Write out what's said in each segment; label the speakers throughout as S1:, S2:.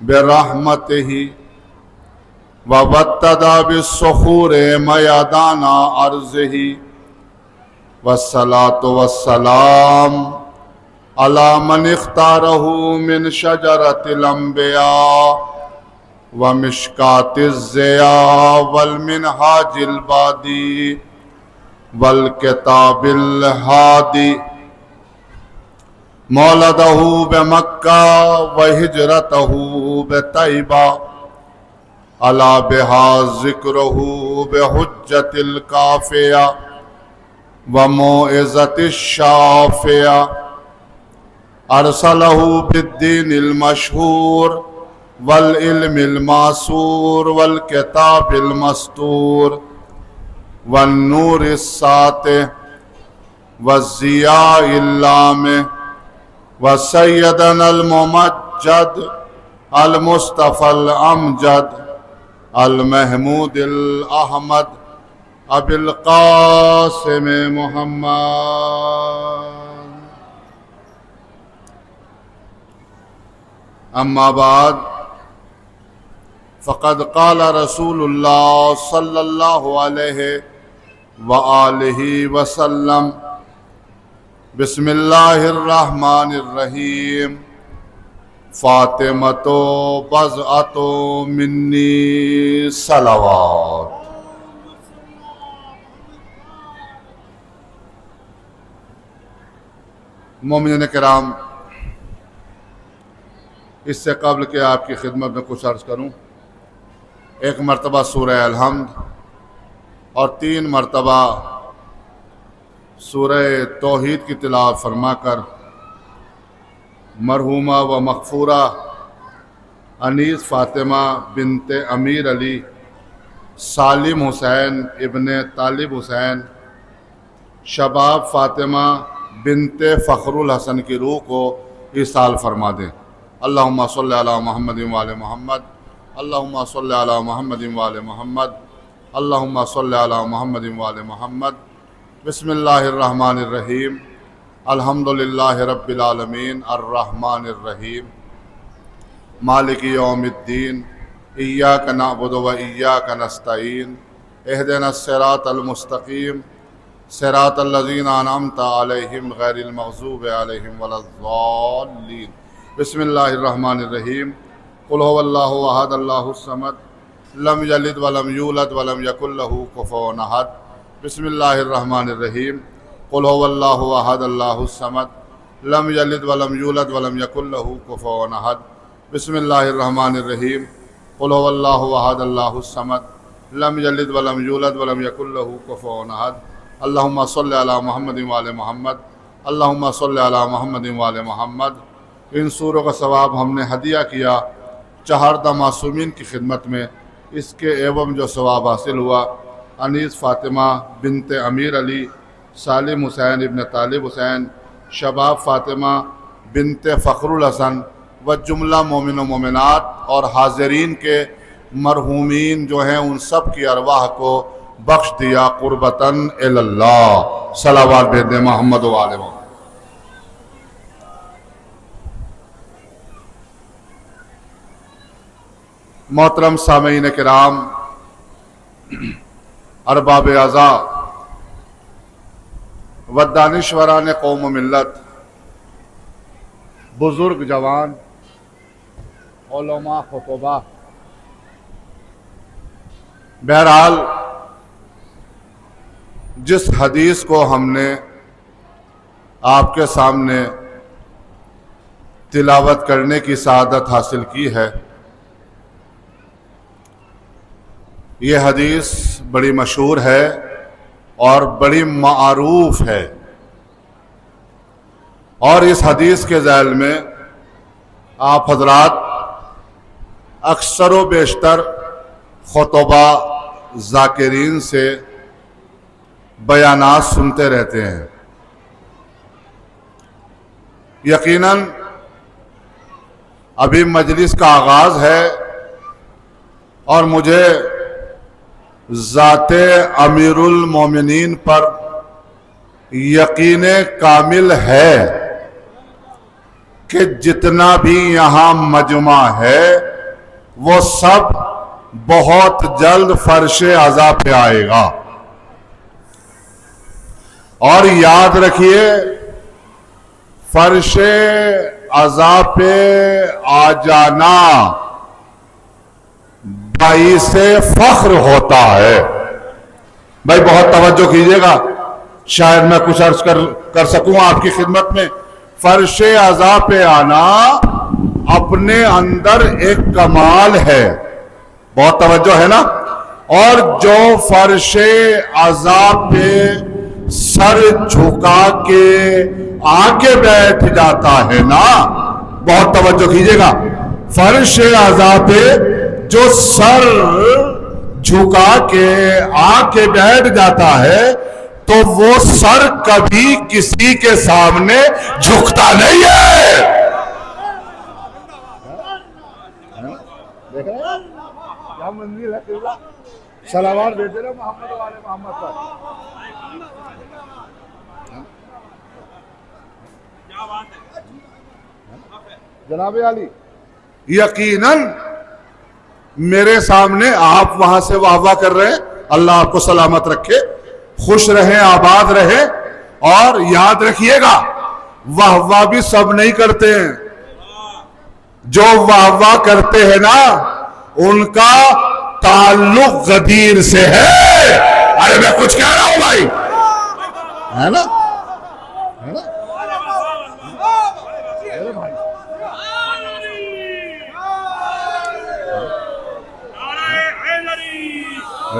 S1: برحمته وابتدى بالصخور ميدان أرضه والصلاة والسلام على من اختاره من شجرة الأنبياء ومشكاة الضياء والمنهاج البادي والكتاب الهادي مولده بمكة وهجرته بطيبة على بها ذكره بحجة الكافية وموعظة الشافية أرسله بالدين المشهور والعلم الماسور والكتاب المستور والنور الساطع والضياء اللامع وسيدنا الممجد المصطفى الأمجد المحمود الأحمد أبي القاسم محمد. أما بعد فقد قال رسول الله صلى الله عليه وآله وسلم بسم الله الرحمن الرحيم فاطمة بضعة مني صلوات. مومنین کرام، اس سے قبل کہ آپ کی خدمت میں کچھ عرض کروں، ایک مرتبہ سورہ الحمد اور 3 مرتبہ سورہ توحید کی تلاوت فرما کر مرحومہ و مغفورہ انیس فاطمہ بنت امیر علی سالم حسین ابن طالب حسین شباب فاطمہ بنت فخر الحسن کی روح کو ایصال فرما دیں. اللہم صلی علی محمد وآل محمد، اللہم صلی علی محمد وآل محمد، اللہم صلی علی محمد وآل محمد. بسم اللہ الرحمن الرحیم. الحمدللہ رب العالمین الرحمن الرحیم مالک یوم الدین ایاک نعبد و ایاک نستعین اہدنا الصراط المستقیم صراط الذین انعمت علیہم غیر المغضوب علیہم ولا الضالین. بسم اللہ الرحمن الرحیم. قل هو اللہ احد اللہ الصمد لم یلد ولم یولد ولم یکن لہ کفوا احد. بسم اللہ الرحمن الرحیم. قل هو اللہ احد اللہ الصمد لم یلد ولم یولد ولم یکن لہ کفوا احد. بسم اللہ الرحمن الرحیم. قل هو اللہ احد اللہ الصمد لم یلد ولم یولد ولم یکن لہ کفوا احد. اللہم صلی علی محمد وآل محمد، اللہم صلی علی محمد وآل محمد. ان سوروں کا ثواب ہم نے ہدیہ کیا چہاردہ معصومین کی خدمت میں. اس کے ایوم جو ثواب حاصل ہوا انیس فاطمہ بنت امیر علی سالم حسین ابن طالب حسین شباب فاطمہ بنت فخر الحسن و جملہ مومن و مومنات اور حاضرین کے مرحومین جو ہیں ان سب کی ارواح کو بخش دیا قربتاً اللہ. صلوات بھیج دیں محمد و آل محمد. محترم سامعین کرام، ارباب اعضا و دانشوران قوم و ملت، بزرگ جوان، علماء خطبہ، بہرحال جس حدیث کو ہم نے آپ کے سامنے تلاوت کرنے کی سعادت حاصل کی ہے، یہ حدیث بڑی مشہور ہے اور بڑی معروف ہے، اور اس حدیث کے ذیل میں آپ حضرات اکثر و بیشتر خطبہ ذاکرین سے بیانات سنتے رہتے ہیں. یقیناً ابھی مجلس کا آغاز ہے اور مجھے ذات امیر المومنین پر یقین کامل ہے کہ جتنا بھی یہاں مجمع ہے وہ سب بہت جلد فرش عزا پہ آئے گا. اور یاد رکھیے فرش عزا پہ آ جانا باعث فخر ہوتا ہے. بھائی بہت توجہ کیجئے گا، شاید میں کچھ عرض کر سکوں آپ کی خدمت میں. فرش عزا پہ آنا اپنے اندر ایک کمال ہے، بہت توجہ ہے نا. اور جو فرش عزا پہ سر جھکا کے آگے بیٹھ جاتا ہے نا، بہت توجہ کیجئے گا، فرش عزا پہ جو سر جھکا کے آگے بیٹھ جاتا ہے تو وہ سر کبھی کسی کے سامنے جھکتا نہیں ہے. سلامات بھیجے نا محمد والے محمد پر. جناب علی یقیناً میرے سامنے آپ وہاں سے واہ واہ کر رہے ہیں، اللہ آپ کو سلامت رکھے، خوش رہیں، آباد رہے. اور یاد رکھیے گا واہ واہ بھی سب نہیں کرتے ہیں، جو واہ واہ کرتے ہیں نا ان کا تعلق غدیر سے ہے. ارے میں کچھ کہہ رہا ہوں بھائی، ہے نا؟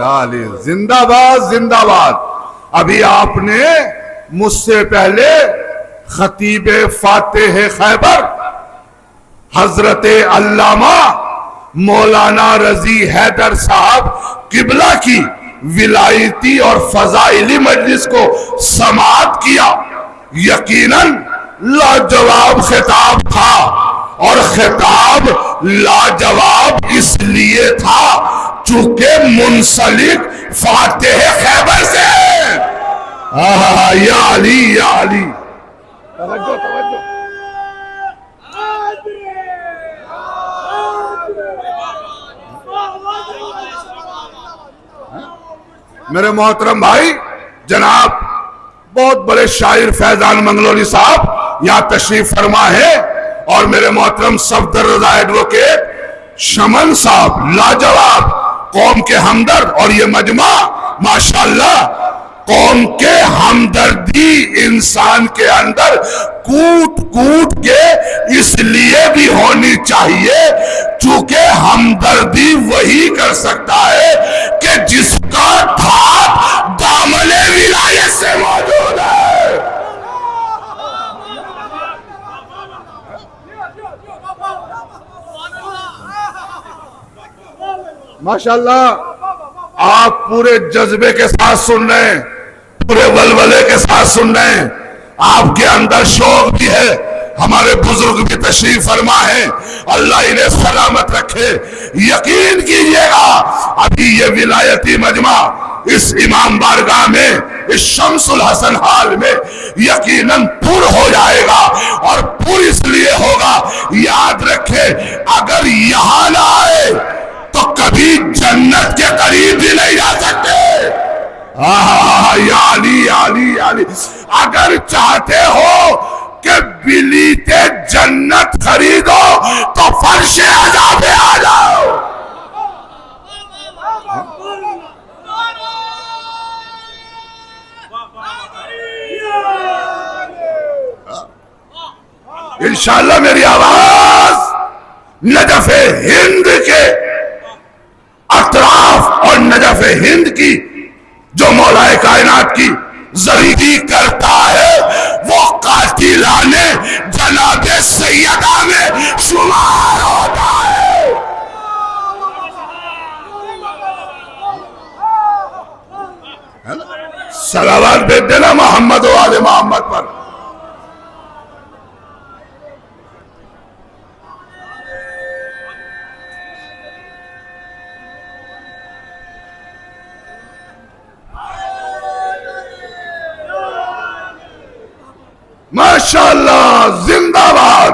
S1: علی زندہ باد زندہ باد. ابھی آپ نے مجھ سے پہلے خطیب فاتح خیبر حضرت علامہ مولانا رضی حیدر صاحب قبلہ کی ولایتی اور فضائلی مجلس کو سماعت کیا. یقیناً لاجواب خطاب تھا، اور خطاب لاجواب اس لیے تھا چونکہ منسلک فاتح خیبر سے. یا علی یا علی، توجہ توجہ. میرے محترم بھائی، جناب بہت بڑے شاعر فیضان منگلوری صاحب یہاں تشریف فرما ہے، اور میرے محترم صفدر رضا ایڈوکیٹ شمن صاحب لاجواب قوم کے ہمدرد. اور یہ مجمع ماشاءاللہ قوم کے ہمدردی انسان کے اندر کوٹ کوٹ کے اس لیے بھی ہونی چاہیے چونکہ ہمدردی وہی کر سکتا ہے کہ جس کا دھات دامن ولایت سے موجود ہے. ماشاءاللہ آپ پورے جذبے کے ساتھ سن رہے ہیں، پورے ولولے کے ساتھ سن رہے ہیں، آپ کے اندر شوق بھی ہے. ہمارے بزرگ بھی تشریف فرما ہے، اللہ انہیں سلامت رکھے. یقین کیجئے گا ابھی یہ ولایتی مجمع اس امام بارگاہ میں، اس شمس الحسن حال میں یقیناً پر ہو جائے گا. اور پر اس لیے ہوگا، یاد رکھے اگر یہاں نہ آئے تو کبھی جنت کے قریب بھی نہیں جا سکتے. یا علی یا علی یا علی، اگر چاہتے ہو کہ بلیتے جنت خریدو تو فرش عزا پہ آ جاؤ. انشاءاللہ میری آواز نجف ہند کے اطراف اور نجف ہند کی جو مولا کائنات کی زریدی کرتا ہے وہ قاتلانِ جناب سیدہ میں شمار ہوتا ہے. صلوات بھیج دینا محمد و آل محمد پر. ماشاءاللہ زندہ باد.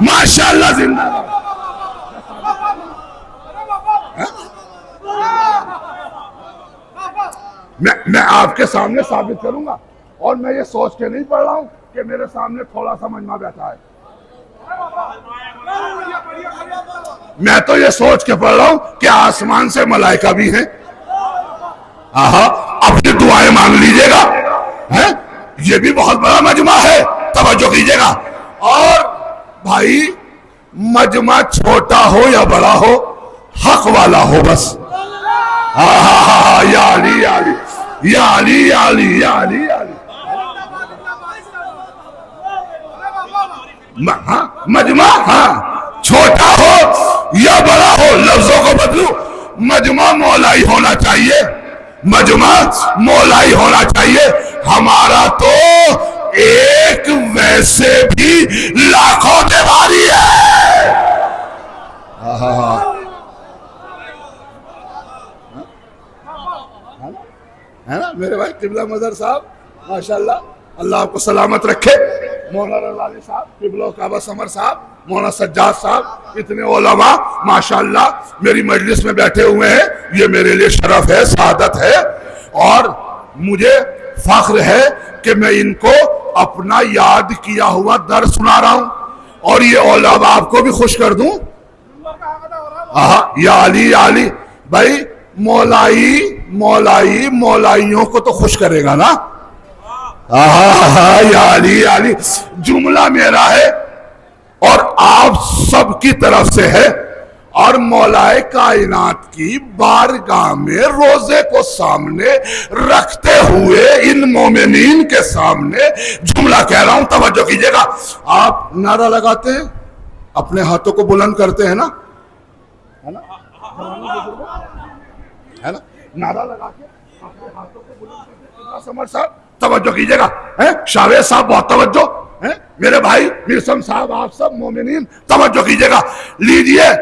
S1: ماشاءاللہ زندہ باد. میں آپ کے سامنے ثابت کروں گا، اور میں یہ سوچ کے نہیں پڑھ رہا ہوں کہ میرے سامنے تھوڑا سا مجمع بیٹھا ہے. میں تو یہ سوچ کے پڑھ رہا ہوں کہ آسمان سے ملائکہ بھی ہیں. اپنی دعائیں مانگ لیجئے گا. یہ بھی بہت بڑا مجمع ہے، توجہ کیجئے گا. اور بھائی مجمع چھوٹا ہو یا بڑا ہو، حق والا ہو بس. یا علی یا علی یا علی یا علی یا علی یا علی. مجمع چھوٹا ہو یا بڑا ہو، لفظوں کو بدلو. مجمع مولائی ہونا چاہیے، مجمع مولائی ہونا چاہیے. ہمارا تو ایک ویسے بھی لاکھوں دیواری ہے. ہے نا میرے بھائی قبلہ مظہر صاحب، ماشاءاللہ اللہ آپ کو سلامت رکھے. مولانا رضوی صاحب، قبلہ کعبہ سمر صاحب، مولانا سجاد صاحب، اتنے علماء ماشاءاللہ میری مجلس میں بیٹھے ہوئے ہیں. یہ میرے لیے شرف ہے، سعادت ہے، اور مجھے فخر ہے کہ میں ان کو اپنا یاد کیا ہوا درس سنا رہا ہوں، اور یہ علماء آپ کو بھی خوش کر دوں. یا علی یا علی. بھائی مولائیوں کو تو خوش کرے گا نا. یا علی یا علی. جملہ میرا ہے اور آپ سب کی طرف سے ہے، اور مولائے کائنات کی بارگاہ میں روزے کو سامنے رکھتے ہوئے ان مومنین کے سامنے جملہ کہہ رہا ہوں. توجہ کیجئے گا. آپ نعرہ لگاتے ہیں، اپنے ہاتھوں کو بلند کرتے ہیں نا، ہے نا، نعرہ لگا کے اپنے ہاتھوں کو بلند کرتے ہیں. سمر صاحب توجہ کیجئے گا. شاویز صاحب بہت توجہ. میرے بھائی میرسم صاحب، آپ سب مومنین توجہ کیجئے گا. لیجئے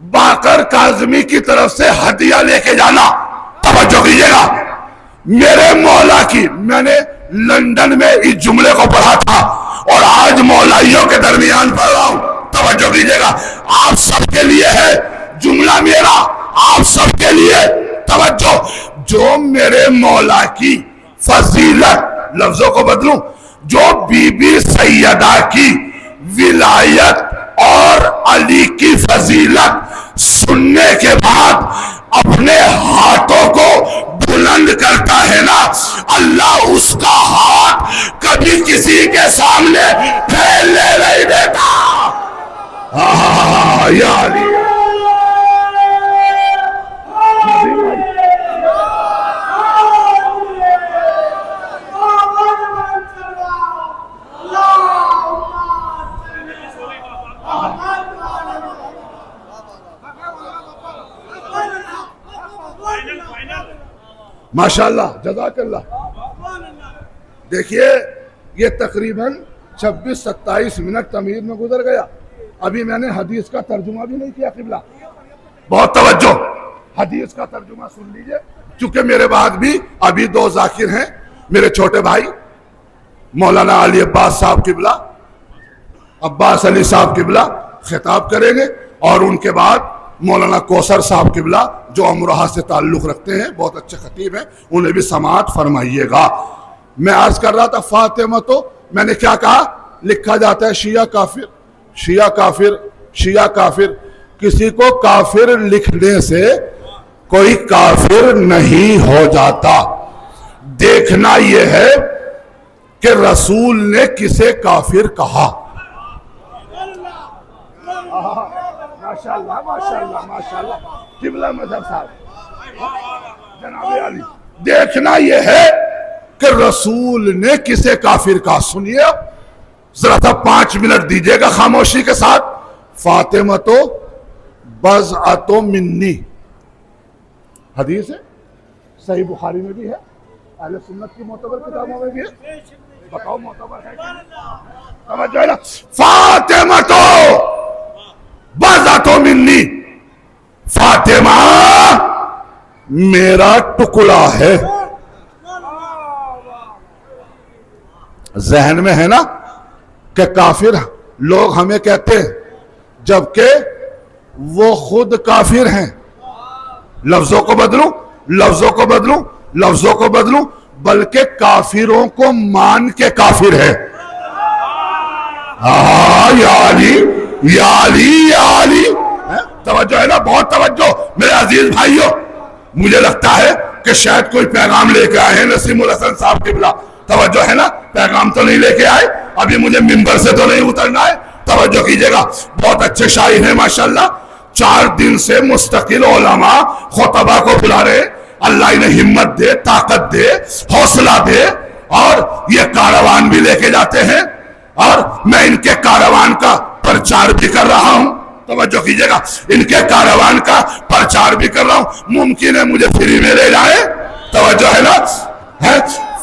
S1: باقر کاظمی کی طرف سے ہدیہ لے کے جانا. توجہ کیجئے گا. میرے مولا کی، میں نے لندن میں اس جملے کو پڑھا تھا اور آج مولائیوں کے درمیان پڑھ رہا ہوں. توجہ کیجئے گا. آپ سب کے لیے ہے جملہ میرا، آپ سب کے لیے. توجہ. جو میرے مولا کی فضیلت، لفظوں کو بدلوں، جو بی بی سیدہ کی ولایت اور علی کی فضیلت سننے کے بعد اپنے ہاتھوں کو بلند کرتا ہے نا، اللہ اس کا ہاتھ کبھی کسی کے سامنے پھیلنے نہیں دیتا. یا علی. ماشاءاللہ جزاک اللہ. دیکھیے یہ تقریباً 26-27 منٹ تمہید میں گزر گیا. ابھی میں نے حدیث کا ترجمہ بھی نہیں کیا. قبلہ بہت توجہ، حدیث کا ترجمہ سن لیجئے، چونکہ میرے بعد بھی ابھی 2 ذاکر ہیں. میرے چھوٹے بھائی مولانا علی عباس صاحب قبلہ، عباس علی صاحب قبلہ خطاب کریں گے، اور ان کے بعد مولانا کوثر صاحب قبلہ جو امروہہ سے تعلق رکھتے ہیں، بہت اچھے خطیب ہیں، انہیں بھی سماعت فرمائیے گا. میں عرض کر رہا تھا فاطمہ، تو میں نے کیا کہا؟ لکھا جاتا ہے شیعہ کافر، شیعہ کافر، شیعہ کافر. کسی کو کافر لکھنے سے کوئی کافر نہیں ہو جاتا. دیکھنا یہ ہے کہ رسول نے کسے کافر کہا. ماشاءاللہ ماشاءاللہ ماشاءاللہ. قبلہ مظہر صاحب، جناب علی، دیکھنا یہ ہے کہ رسول نے کسے کافر کہا. سنیے ذرا سا 5 منٹ دیجئے گا خاموشی کے ساتھ. فاطمہ تو بضعۃ منی، حدیث ہے، صحیح بخاری میں بھی ہے، اہل سنت کی معتبر کتابوں میں بھی ہے. بتاؤ معتبر ہے کہ توجہ ہے نا. فاطمہ تو بضعۃ منی، فاطمہ میرا ٹکڑا ہے. ذہن میں ہے نا کہ کافر لوگ ہمیں کہتے ہیں جبکہ وہ خود کافر ہیں. لفظوں کو بدلوں لفظوں کو بدلوں لفظوں کو بدلوں بلکہ کافروں کو مان کے کافر ہے. یا علی یا علی یا علی. توجہ ہے نا, بہت توجہ میرے عزیز بھائیوں. مجھے لگتا ہے کہ شاید کوئی پیغام لے کے آئے ہیں نسیم الحسن صاحب قبلہ. توجہ ہے نا, پیغام تو نہیں لے کے آئے, ابھی مجھے ممبر سے تو نہیں اترنا ہے. توجہ کیجئے گا, بہت اچھے شاعر ہیں ماشاءاللہ. 4 دن سے مستقل علماء خطبہ کو بلا رہے. اللہ انہیں ہمت دے, طاقت دے, حوصلہ دے, اور یہ کاروان بھی لے کے جاتے ہیں, اور میں ان کے کاروان کا پرچار بھی کر رہا ہوں. توجہ کیجئے گا, ان کے کاروان کا پرچار بھی کر رہا ہوں. ممکن ہے مجھے فری میں لے جائیں. توجہ ہے نا.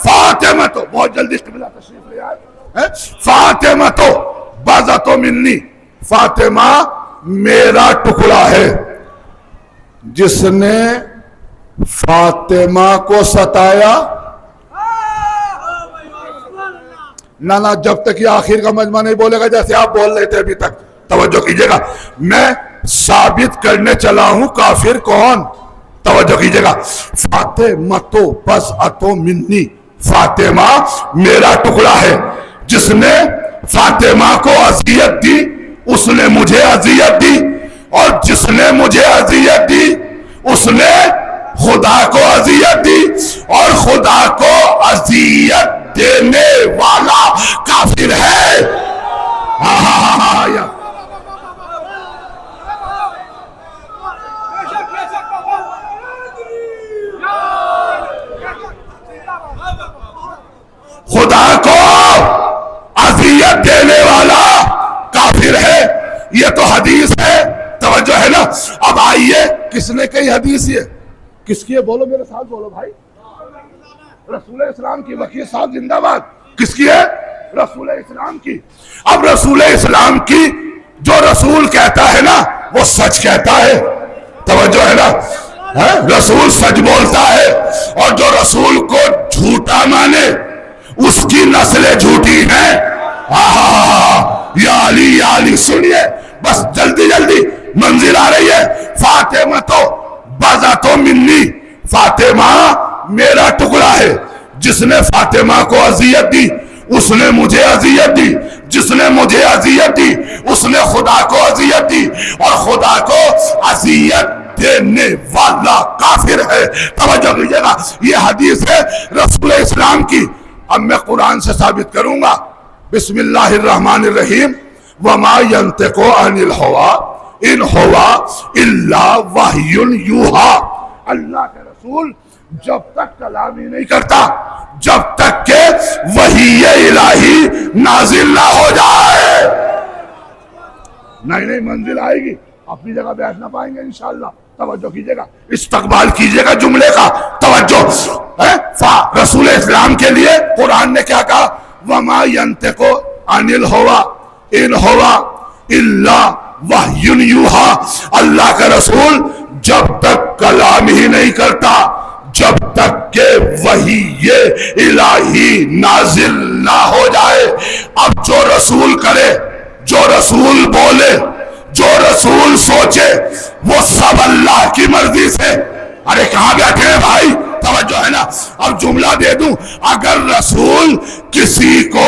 S1: فاطمہ تو بہت جلدی قبلہ تشریف لے آئے. فاطمہ تو بازا تو منی, فاطمہ میرا ٹکڑا ہے. جس نے فاطمہ کو ستایا نہ جب تک یہ آخر کا مجمع نہیں بولے گا جیسے آپ بول رہے تھے ابھی تک. توجہ کیجئے گا, میں ثابت کرنے چلا ہوں کافر کون. توجہ کیجئے گا. فاطمہ تو بضعۃ منی, فاطمہ میرا ٹکڑا ہے. جس نے فاطمہ کو اذیت دی اس نے مجھے اذیت دی, اور جس نے مجھے اذیت دی اس نے خدا کو اذیت دی, اور خدا کو اذیت دینے والا کافر ہے. خدا کو اذیت دینے والا کافر ہے. یہ تو حدیث ہے. توجہ ہے نا. اب آئیے, کس نے کہی حدیث, یہ کس کی ہے؟ بولو میرے ساتھ بولو بھائی. رسول اسلام کی. وکیل صاحب زندہ باد. کس کی ہے؟ رسول اسلام کی. اب رسول اسلام کی جو رسول کہتا ہے نا وہ سچ کہتا ہے. توجہ ہے نا. رسول سچ بولتا ہے, اور جو رسول کو جھوٹا مانے اس کی نسلیں جھوٹی ہیں. یا علی یا علی. سنیے بس جلدی جلدی, منزل آ رہی ہے. فاطمہ تو بضعۃ منی, فاطمہ میرا ٹکڑا ہے. جس نے فاطمہ کو اذیت دی اس نے مجھے اذیت دی, جس نے مجھے اذیت دی اس نے خدا کو اذیت دی, اور خدا کو اذیت دینے والا کافر ہے. توجہ کیجئے گا, یہ حدیث ہے رسول اسلام کی. اب میں قرآن سے ثابت کروں گا. بسم اللہ الرحمن الرحیم. وما ينطق عن الهوى ان هو الا وحی یوحی. اللہ کے رسول جب تک کلام ہی نہیں کرتا جب تک کہ وحی الہی نازل نہ ہو جائے. نہیں منزل آئے گی, اپنی جگہ بیٹھ نہ پائیں گے انشاءاللہ. توجہ کیجئے گا, استقبال کیجئے گا جملے کا. توجہ. رسول اسلام کے لیے قرآن نے کیا کہا؟ وما ينطق عن الهوى ان هو الا وحی یوحی. اللہ کا رسول جب تک کلام ہی نہیں کرتا جب تک کہ وحی الہی نازل نہ ہو جائے. اب جو رسول کرے, جو رسول بولے, جو رسول سوچے, وہ سب اللہ کی مرضی سے. ارے کہاں بیٹھے ہیں بھائی؟ توجہ ہے نا. اب جملہ دے دوں, اگر رسول کسی کو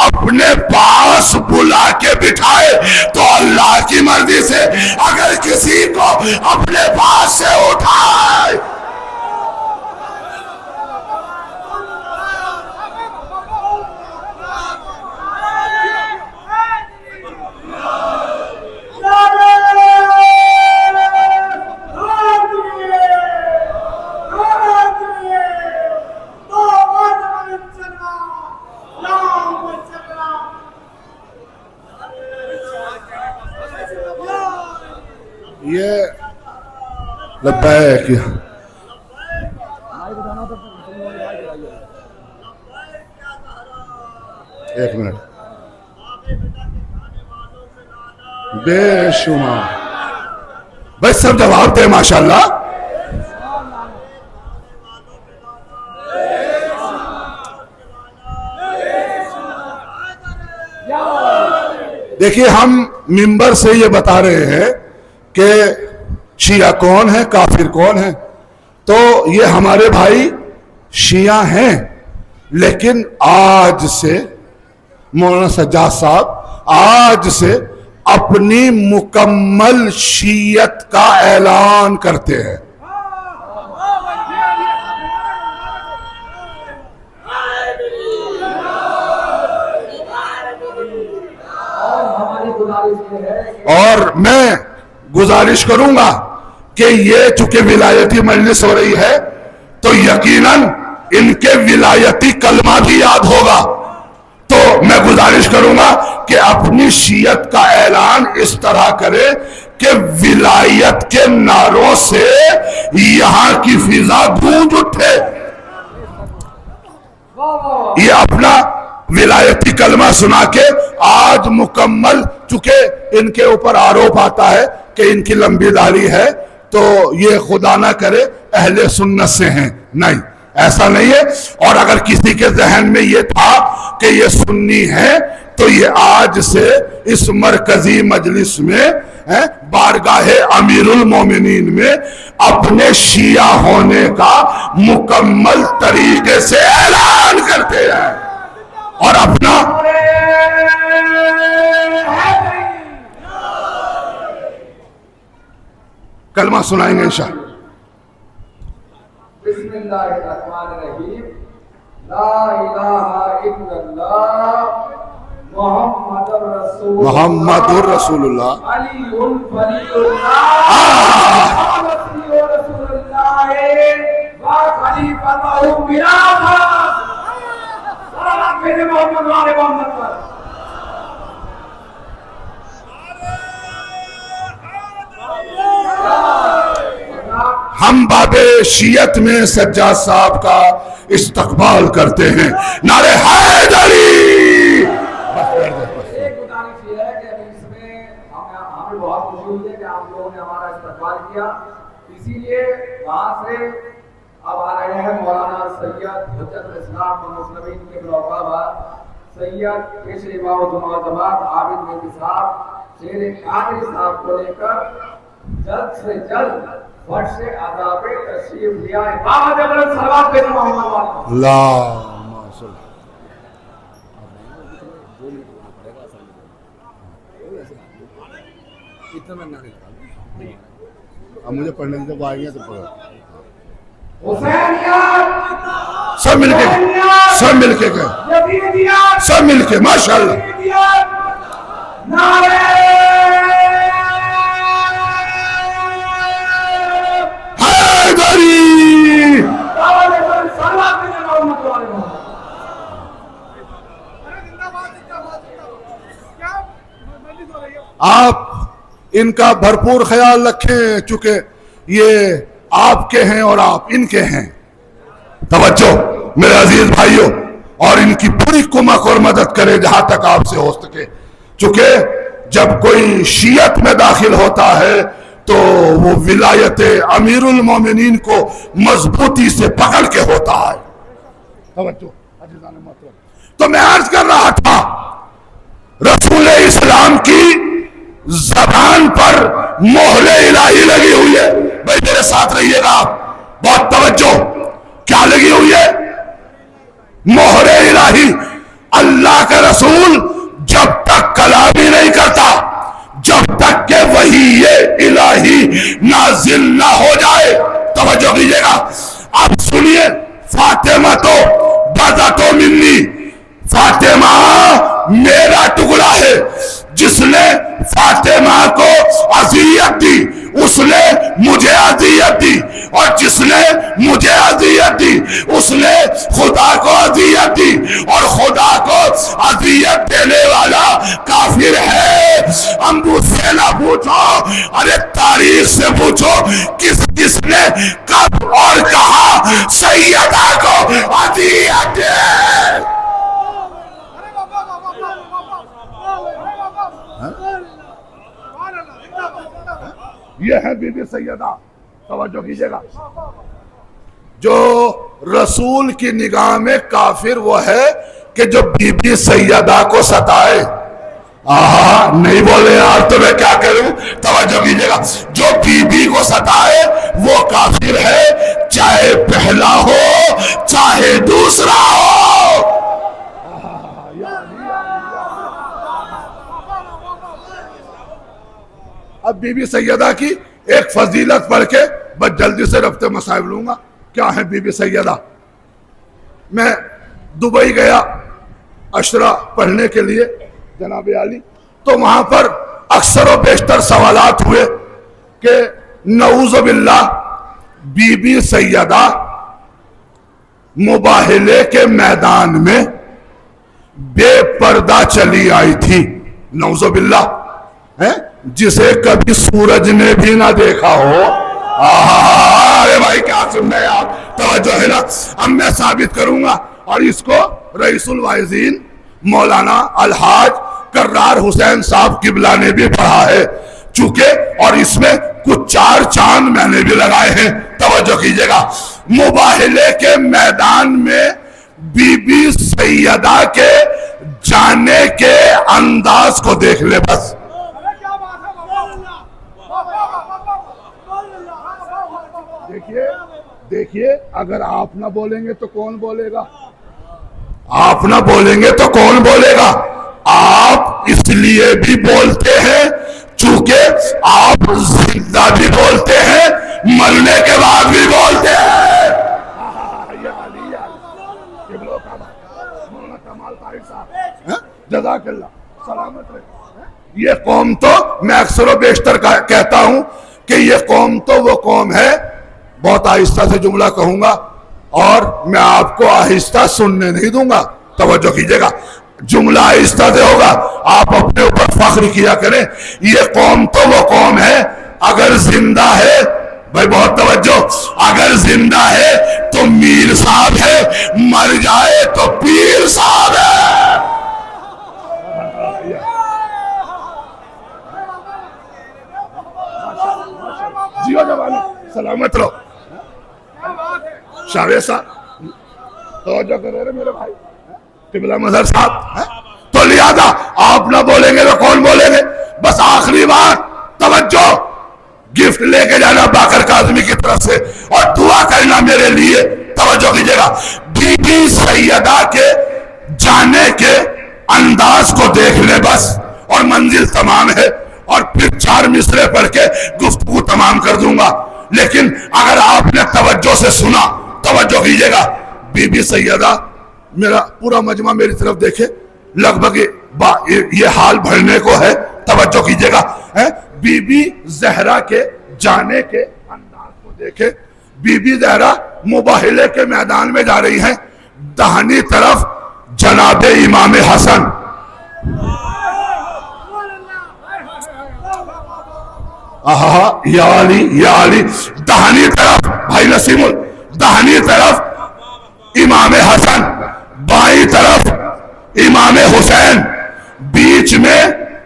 S1: اپنے پاس بلا کے بٹھائے تو اللہ کی مرضی سے, اگر کسی کو اپنے پاس سے اٹھائے یہ لبیک. ایک منٹ. بے شمار بھائی سب جواب دے ماشاءاللہ.
S2: دیکھیے ہم منبر سے یہ بتا رہے ہیں کہ شیعہ کون ہے، کافر کون ہے، تو یہ ہمارے بھائی شیعہ ہیں، لیکن آج سے مولانا سجاد صاحب آج سے اپنی مکمل شیعت کا اعلان کرتے ہیں. اور میں گزارش کروں گا کہ یہ چونکہ ولایتی مجلس ہو رہی ہے تو یقیناً ان کے ولایتی کلمہ بھی یاد ہوگا، تو میں گزارش کروں گا کہ اپنی شیعت کا اعلان اس طرح کرے کہ ولایت کے نعروں سے یہاں کی فضا گونج اٹھے. یہ اپنا ولایتی کلمہ سنا کے آج مکمل، چونکہ ان کے اوپر آروپ آتا ہے کہ ان کی لمبی داڑھی ہے تو یہ خدا نہ کرے اہل سنت سے ہیں، نہیں ایسا نہیں ہے. اور اگر کسی کے ذہن میں یہ تھا کہ یہ سنی ہے تو یہ آج سے اس مرکزی مجلس میں بارگاہ امیر المومنین میں اپنے شیعہ ہونے کا مکمل طریقے سے اعلان کرتے ہیں اور اپنا کلمہ سنائیں گے انشاءاللہ.
S3: بسم اللہ الرحمن الرحیم. لا الہ الا اللہ
S2: محمد رسول اللہ
S3: علی ولی اللہ ولی رسول اللہ و خلیفۃہ میراث. سلام محمد و آل محمد.
S2: ہم باب شیعت میں سجاد صاحب کا استقبال کرتے ہیں. نعرہ حیدری.
S3: ایک گزارش یہ ہے کہ اس میں ہمیں بہت خوشی ہوئی ہے کہ آپ لوگوں نے ہمارا استقبال کیا، اسی لیے وہاں سے اب آ رہے ہیں مولانا سید حجت الاسلام و مسلمین کے بلوقاباد سید پیش امام جماعت عابد مہدی صاحب شیر قادری صاحب کو لے کر جلد سے جلد فرش عذاب تشریف لیا ہے. بابا جبل صلوات پہ محمد والا
S2: اللہم صل. اب مجھے پڑھنے جب آئیں گے تو پڑھو.
S3: حسینیت
S2: سب مل کے سب مل کے
S3: یزیدیت
S2: سب مل کے ماشاءاللہ.
S3: نعرہ
S2: حیدری. آپ ان کا بھرپور خیال رکھیں چونکہ یہ آپ کے ہیں اور آپ ان کے ہیں. توجہ میرے عزیز بھائیوں، اور ان کی پوری کمک اور مدد کرے جہاں تک آپ سے ہو سکے، چونکہ جب کوئی شیعت میں داخل ہوتا ہے تو وہ ولایت امیر المومنین کو مضبوطی سے پکڑ کے ہوتا ہے. توجہ تو میں عرض کر رہا تھا رسول اسلام کی زبان پر مہر الہی لگی ہوئی ہے. بھائی میرے ساتھ رہیے گا آپ، بہت توجہ. کیا لگی ہوئی ہے؟ مہر الہی. اللہ کا رسول جب تک کلام ہی نہیں کرتا، جب تک کہ وحی الہی نازل نہ ہو جائے. توجہ کیجئے گا. اب سنیے، فاطمہ تو بذت منی، فاطمہ میرا ٹکڑا ہے. جس نے فاطمہ کو اذیت دی اس نے مجھے اذیت دی، اور جس نے مجھے اذیت دی اس نے خدا کو اذیت دی، اور خدا کو اذیت دینے والا کافر ہے. ہم مجھ سے نہ پوچھو، ارے تاریخ سے پوچھو کس کس نے کب اور کہا سیدہ کو اذیت دے. یہ ہے بی بی سیدہ. توجہ کیجئے گا. جو رسول کی نگاہ میں کافر وہ ہے کہ جو بی بی سیدہ کو ستائے. نہیں بولے یار تو میں کیا کروں. توجہ کیجیے گا, جو بیوی کو ستائے وہ کافر ہے, چاہے پہلا ہو چاہے دوسرا ہو. اب بی بی سیدہ کی ایک فضیلت پڑھ کے بس جلدی سے رفتے مسائل لوں گا. کیا ہے بی بی سیدہ؟ میں دبئی گیا عشرہ پڑھنے کے لیے جناب عالی, تو وہاں پر اکثر و بیشتر سوالات ہوئے کہ نعوذ باللہ بی بی سیدہ مباہلے کے میدان میں بے پردہ چلی آئی تھی, نعوذ باللہ, جسے کبھی سورج نے بھی نہ دیکھا ہو. ارے بھائی کیا سن رہے آپ, توجہ ہے نا. اب میں ثابت کروں گا, اور اس کو رئیس الواعظین مولانا الحاج کرار حسین صاحب قبلہ نے بھی پڑھا ہے چونکہ, اور اس میں کچھ 4 چاند میں نے بھی لگائے ہیں. توجہ کیجئے گا, مباہلے کے میدان میں بی بی سیدہ کے جانے کے انداز کو دیکھ لے بس. دیکھیے اگر آپ نہ بولیں گے تو کون بولے گا؟ آپ نہ بولیں گے تو کون بولے گا؟ آپ اس لیے بھی بولتے ہیں چونکہ آپ زندہ بھی بولتے ہیں, مرنے کے بعد بھی بولتے ہیں. جزاک اللہ, سلامت رہے. یہ قوم تو میں اکثر و بیشتر کہتا ہوں کہ یہ قوم تو وہ قوم ہے, بہت آہستہ سے جملہ کہوں گا اور میں آپ کو آہستہ سننے نہیں دوں گا. توجہ کیجئے گا, جملہ آہستہ سے ہوگا, آپ اپنے اوپر فخر کیا کریں. یہ قوم تو وہ قوم ہے, اگر زندہ ہے, بھائی بہت توجہ, اگر زندہ ہے تو میر صاحب ہے, مر جائے تو پیر صاحب ہے. جیو جوانی, سلامت رہو. شاوے صاحب توجہ کر رہے میرے بھائی, قبلہ مظہر صاحب, تو لہذا آپ نہ بولیں گے تو کون بولیں گے؟ بس آخری بات, توجہ, گفٹ لے کے جانا باقر کاظمی کی طرف سے اور دعا کرنا میرے لیے. توجہ کیجئے گا, بی بی سیدہ کے جانے کے انداز کو دیکھ لے بس, اور منزل تمام ہے, اور پھر 4 مصرے پڑھ کے گفتگو تمام کر دوں گا. لیکن اگر آپ نے توجہ سے سنا, توجہ کیجئے گا, بی بی سیدہ, میرا پورا مجمع میری طرف دیکھے, لگ بھگ یہ حال بھرنے کو ہے. توجہ کیجئے گا, بی بی زہرا کے جانے کے انداز کو دیکھے. بی بی زہرا مباہلے کے میدان میں جا رہی ہیں, دہنی طرف جناب امام حسن, یا علی یا علی, دہنی طرف بھائی نسیم, دہنی طرف امام حسن, بائیں طرف امام حسین, بیچ میں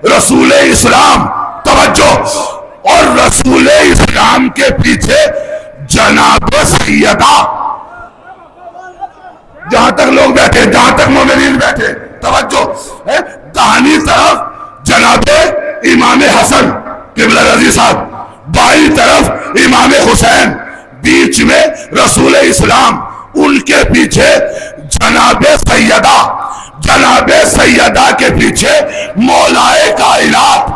S2: رسول اسلام. توجہ, اور رسول اسلام کے پیچھے جناب سیدہ, جہاں تک لوگ بیٹھے, جہاں تک مومنین بیٹھے, توجہ, دہنی طرف جناب امام حسن قبلہ رضی صاحب, بائیں طرف امام حسین, بیچ میں رسول اسلام, ان کے پیچھے جناب سیدہ, جناب سیدہ کے پیچھے مولائے کائنات.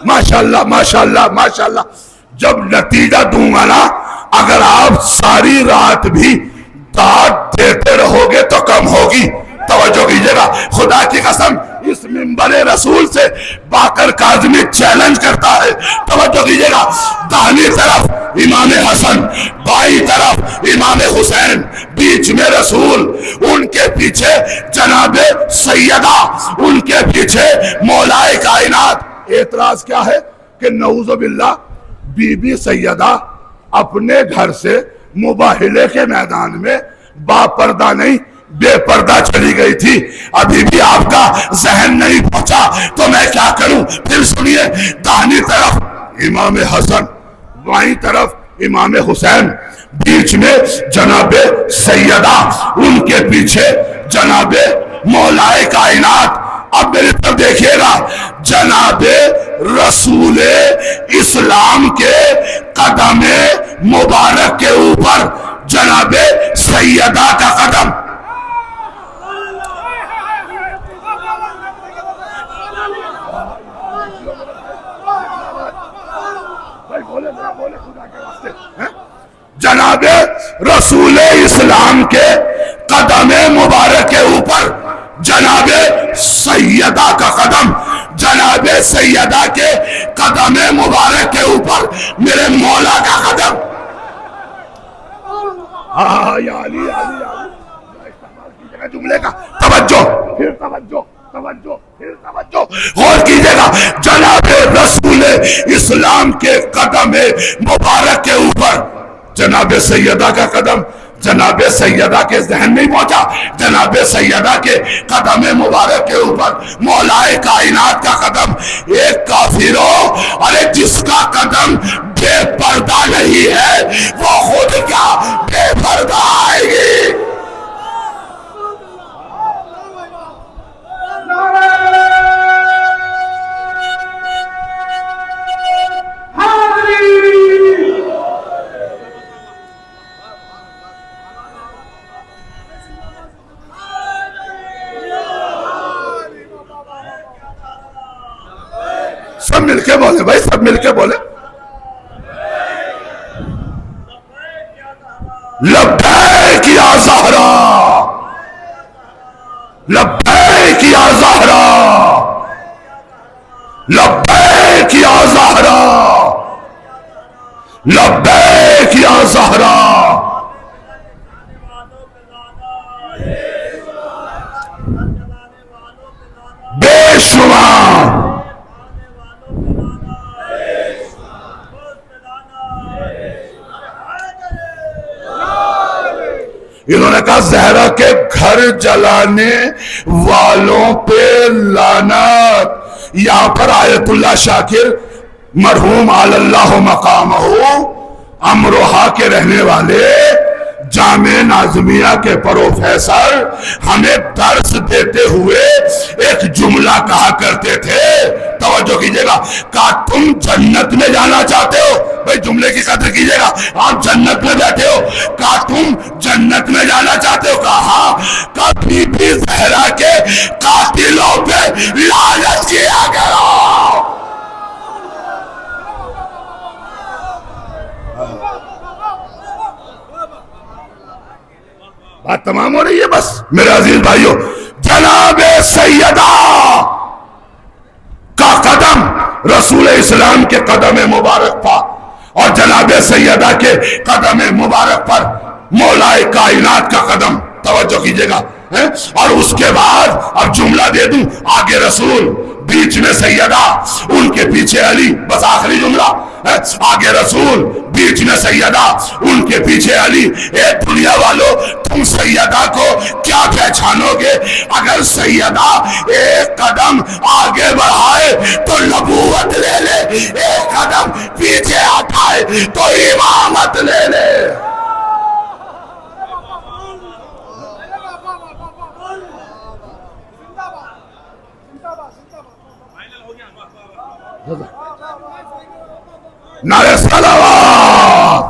S2: ماشاءاللہ ماشاءاللہ ماشاءاللہ. جب نتیجہ دوں گا نا, اگر آپ ساری رات بھی داد دیتے رہو گے تو کم ہوگی. توجہ کیجئے گا, خدا کی قسم اس منبر رسول سے باقر کاظمی چیلنج کرتا ہے. توجہ کیجئے گا, داہنی طرف امام حسن, بائیں طرف امام حسین, بیچ میں رسول, ان کے پیچھے جناب سیدہ, ان کے پیچھے مولائے کائنات. اعتراض کیا ہے کہ نعوذ باللہ بی بی سیدہ اپنے گھر سے مباہلے کے میدان میں با پردہ نہیں بے پردہ چلی گئی تھی. ابھی بھی آپ کا ذہن نہیں پہنچا تو میں کیا کروں؟ پھر سنیے, داہنی طرف امام حسن, بائیں طرف امام حسین, بیچ میں جناب سیدہ، ان کے پیچھے جناب مولائے کائنات. اب میری طرف دیکھیے گا، جناب رسول اسلام کے قدم مبارک کے اوپر جناب سیدہ کا قدم. جناب رسول اسلام کے قدم مبارک کے اوپر جناب سیدہ کا قدم، جناب سیدہ کے قدم مبارک کے اوپر میرے مولا کا قدم. یا علی استعمال کیجیے گا جملے کا، توجہ پھر توجہ، توجہ پھر توجہ، غور کیجیے گا. جناب رسول اسلام کے قدم مبارک کے اوپر جناب سیدہ کا قدم. جناب سیدہ کے ذہن نہیں پہنچا، جناب سیدہ کے قدم مبارک کے اوپر مولائے کائنات کا قدم. ایک کافروں، ارے جس کا قدم بے پردہ نہیں ہے وہ خود کیا بے پردہ آئے گی. سب مل کے بولے بھائی، سب مل کے بولے. لبیک یا زہرا، لبیک یا زہرا، لبیک یا زہرا، لبیک یا زہرا. بے شمار انہوں نے کہا زہرا کے گھر جلانے والوں پہ لعنت. یہاں پر آیت اللہ شاکر مرحوم علی اللہ مقامہ امروہہ کے رہنے والے جامع ناظمیہ کے پروفیسر ہمیں درس دیتے ہوئے ایک جملہ کہا کرتے تھے، توجہ کیجئے گا. کہا تم جنت میں جانا چاہتے ہو؟ بھئی جملے کی قدر کیجئے گا، آپ جنت میں بیٹھے ہو. کہا تم جنت میں جانا چاہتے ہو؟ کہا ہاں. کہا بی بی زہرا کے قاتلوں پہ لعنت کیا کرو. بات تمام ہو رہی ہے بس میرے عزیز بھائیوں. جناب سیدہ کا قدم رسول اسلام کے قدم مبارک پر اور جناب سیدہ کے قدم مبارک پر مولائے کائنات کا قدم. توجہ کیجئے گا. اور اس کے بعد اب جملہ دے دوں، آگے رسول، بیچ میں سیدہ، ان کے پیچھے علی. بس آخری جملہ، آگے رسول، بیچ میں سیدہ، ان کے پیچھے علی. اے دنیا والو، تم سیدہ کو کیا پہچانو گے؟ اگر سیدہ ایک قدم آگے بڑھائے تو نبوت لے لے، ایک قدم پیچھے ہٹائے تو امامت لے لے. نعرہ صلوات.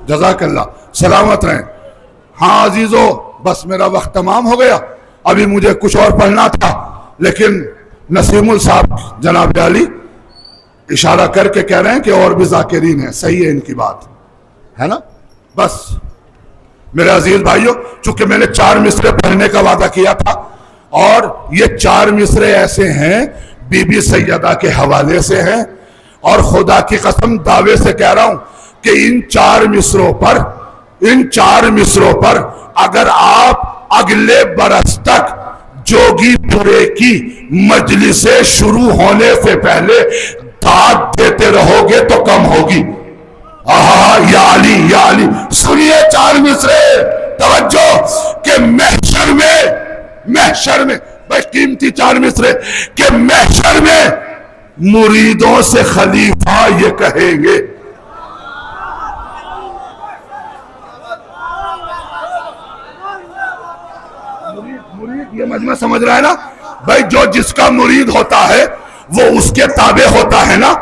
S2: جزاک اللہ، سلامت رہیں. ہاں عزیزو، بس میرا وقت تمام ہو گیا. ابھی مجھے کچھ اور پڑھنا تھا لیکن نسیم الصاحب جناب علی اشارہ کر کے کہہ رہے ہیں کہ اور بھی ذاکرین ہیں. صحیح ہے ان کی بات، ہے نا. بس میرے عزیز بھائیوں، چونکہ میں نے 4 مصرے پڑھنے کا وعدہ کیا تھا اور یہ 4 مصرے ایسے ہیں بی بی سیدہ کے حوالے سے ہیں، اور خدا کی قسم دعوے سے کہہ رہا ہوں کہ ان 4 مصروں پر اگر آپ اگلے برس تک جوگی پورے کی مجلسیں شروع ہونے سے پہلے داد دیتے رہو گے تو کم ہوگی. یا علی یا علی. سنیے 4 مصرے توجہ کہ محشر میں بھائی قیمتی 4 مصرے کہ محشر میں مریدوں سے خلیفہ یہ کہیں گے. مرید یہ مجمع سمجھ رہا ہے نا بھائی؟ جو جس کا مرید ہوتا ہے وہ اس کے تابع ہوتا ہے نا.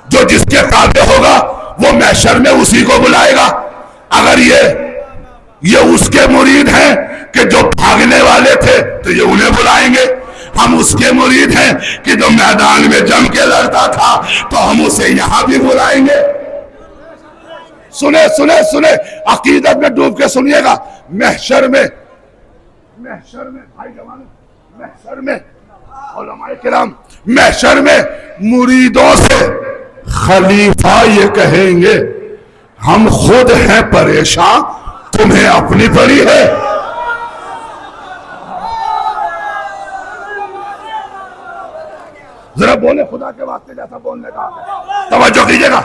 S2: جو جس کے تابع ہوگا وہ محشر میں اسی کو بلائے گا. اگر یہ اس کے مرید ہیں کہ جو بھاگنے والے تھے تو یہ انہیں بلائیں گے. ہم اس کے مرید ہیں کہ جو میدان میں جم کے لڑتا تھا تو ہم اسے یہاں بھی بلائیں گے. سنے عقیدت میں ڈوب کے سنیے گا. محشر میں بھائی جوانو، محشر میں علماء کرام محشر میں مریدوں سے خلیفہ یہ کہیں گے ہم خود ہیں پریشان، تمہیں اپنی پڑی ہے. ذرا بولے خدا کے واسطے جیسا بولنے کا. توجہ کیجئے گا.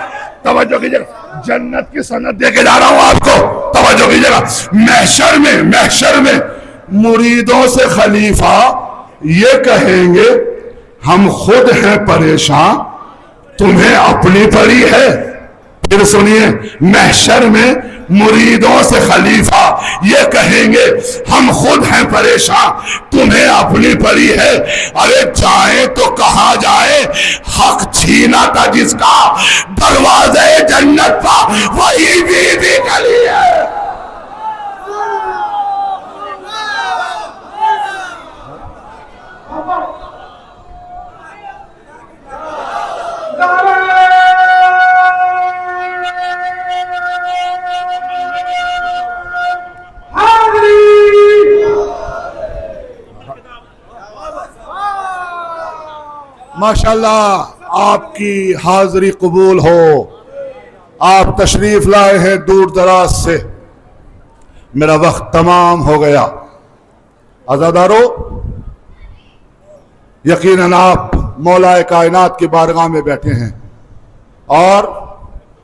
S2: جنت کی سند دے کے جا رہا ہوں آپ کو. توجہ کیجئے گا. محشر میں مریدوں سے خلیفہ یہ کہیں گے ہم خود ہیں پریشان، تمہیں اپنی پڑی ہے. پھر سنیے، محشر میں مریدوں سے خلیفہ یہ کہیں گے ہم خود ہیں پریشان، تمہیں اپنی پڑی ہے. ارے جائیں تو کہاں جائیں، حق چھینا تھا جس کا دروازے جنت پا وہی بھی کلی ہے. ماشاءاللہ آپ کی حاضری قبول ہو. آپ تشریف لائے ہیں دور دراز سے. میرا وقت تمام ہو گیا. عزادارو، یقیناً آپ مولا کائنات کی بارگاہ میں بیٹھے ہیں اور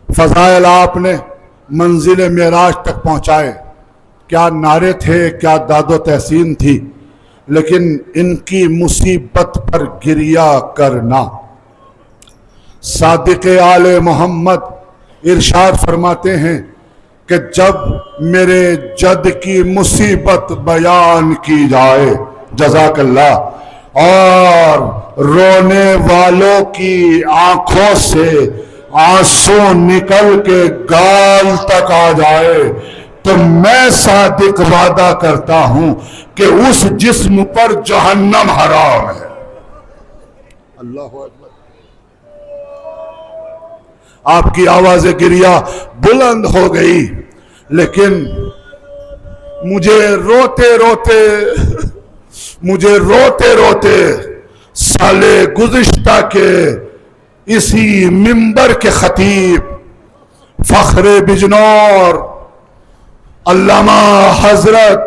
S2: فضائل آپ نے منزل معراج تک پہنچائے. کیا نعرے تھے، کیا داد و تحسین تھی، لیکن ان کی مصیبت پر گریہ کرنا. صادق آل محمد ارشاد فرماتے ہیں کہ جب میرے جد کی مصیبت بیان کی جائے، جزاک اللہ، اور رونے والوں کی آنکھوں سے آنسو نکل کے گال تک آ جائے، تو میں صادق وعدہ کرتا ہوں کہ اس جسم پر جہنم حرام ہے. اللہ اکبر. آپ کی آواز گریہ بلند ہو گئی، لیکن مجھے روتے سال گزشتہ کے اسی منبر کے خطیب فخر بجنور علامہ حضرت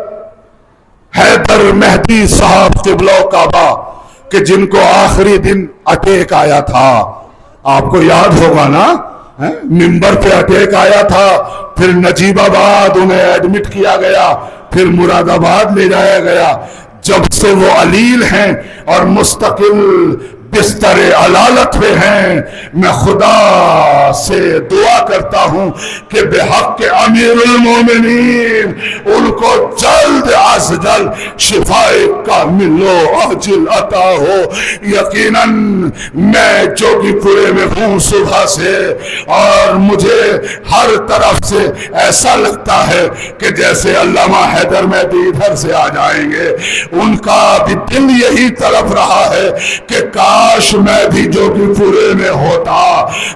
S2: حیدر مہدی صاحب قبلہ کعبہ کہ جن کو آخری دن اٹیک آیا تھا، آپ کو یاد ہوگا نا، منبر پہ اٹیک آیا تھا، پھر نجیب آباد انہیں ایڈمٹ کیا گیا، پھر مراد آباد لے جایا گیا. جب سے وہ علیل ہیں اور مستقل بستر علالت پہ ہیں، میں خدا سے دعا کرتا ہوں کہ بے حق کے امیر المومنین ان کو جلد از جلد شفاء کامل و عاجل عطا ہو. یقیناً میں جوگی پورے میں ہوں صبح سے، اور مجھے ہر طرف سے ایسا لگتا ہے کہ جیسے علامہ حیدر مہدی ادھر سے آ جائیں گے. ان کا بھی دل یہی طرف رہا ہے کہ کاش میں بھی جوگی پورے میں ہوتا،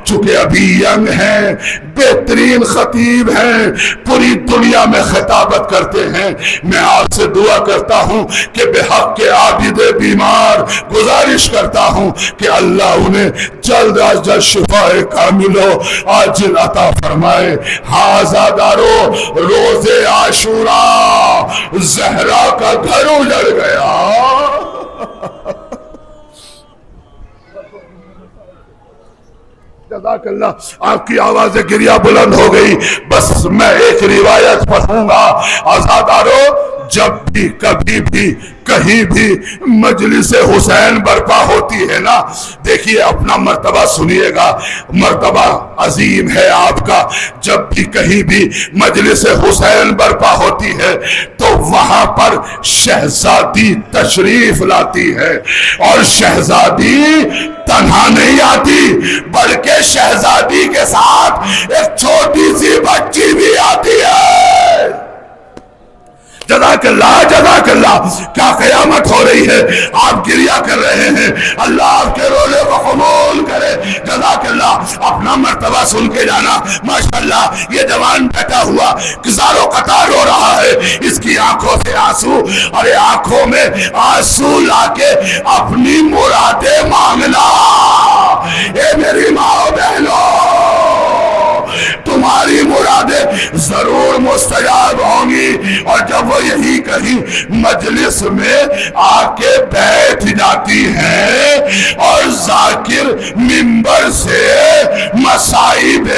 S2: چونکہ ابھی ینگ ہیں، بہترین خطیب ہیں، پوری دنیا میں خطابت کرتے ہیں. میں آپ سے دعا کرتا ہوں کہ بے حق کے عابد بیمار گزارش کرتا ہوں کہ اللہ انہیں جلد از جلد شفاء کامل و عاجل عطا فرمائے. حاضادارو، روز عاشوراء زہرا کا گھر اجڑ گیا. جزاک اللہ. آپ کی آواز گریہ بلند ہو گئی. بس میں ایک روایت پڑھوں گا. آزادارو، جب بھی کبھی بھی کہیں بھی مجلس حسین برپا ہوتی ہے نا، دیکھیے اپنا مرتبہ سنیے گا، مرتبہ عظیم ہے آپ کا. جب بھی کہیں بھی مجلس حسین برپا ہوتی ہے تو وہاں پر شہزادی تشریف لاتی ہے، اور شہزادی تنہا نہیں آتی بلکہ شہزادی کے ساتھ ایک چھوٹی سی بچی بھی آتی ہے. جزاک اللہ، جزاک اللہ. کیا قیامت ہو رہی ہے، آپ گریہ کر رہے ہیں. اللہ آپ کے رولے کو قبول کرے. جزاک اللہ. اپنا مرتبہ سن کے جانا. ماشاءاللہ یہ جوان بیٹھا ہوا کزارو قطار ہو رہا ہے، اس کی آنکھوں سے آنسو، ارے آنکھوں میں آنسو لا کے اپنی مرادیں مانگنا. اے میری ماں بہنوں، تمہاری مرادیں ضرور مستجاب ہوں گی. اور جب وہ یہی کہیں مجلس میں آ کے بیٹھ جاتی ہیں اور ذاکر منبر سے مصائب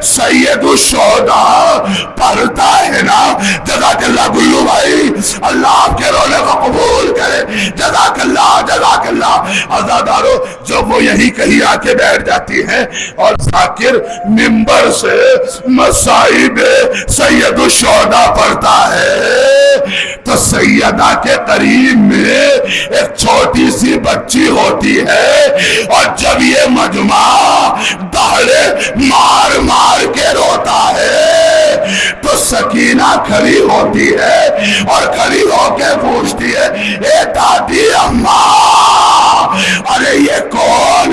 S2: سید الشہداء پڑھتا ہے نا، جزاک اللہ گلو بھائی، اللہ آپ کے رونے کو قبول کرے. جزاک اللہ، جزاک اللہ. عزادارو، جب وہ یہی کہیں آ کے بیٹھ جاتی ہیں اور ذاکر منبر سے مصائب سید الشہداء پڑھتا ہے تو سیدہ کے قریب میں ایک چھوٹی سی بچی ہوتی ہے، اور جب یہ مجمع دہڑے مار مار کے روتا ہے تو سکینہ کھڑی ہوتی ہے اور کھڑی ہو کے پوچھتی ہے، اے دادی اماں، ارے یہ کون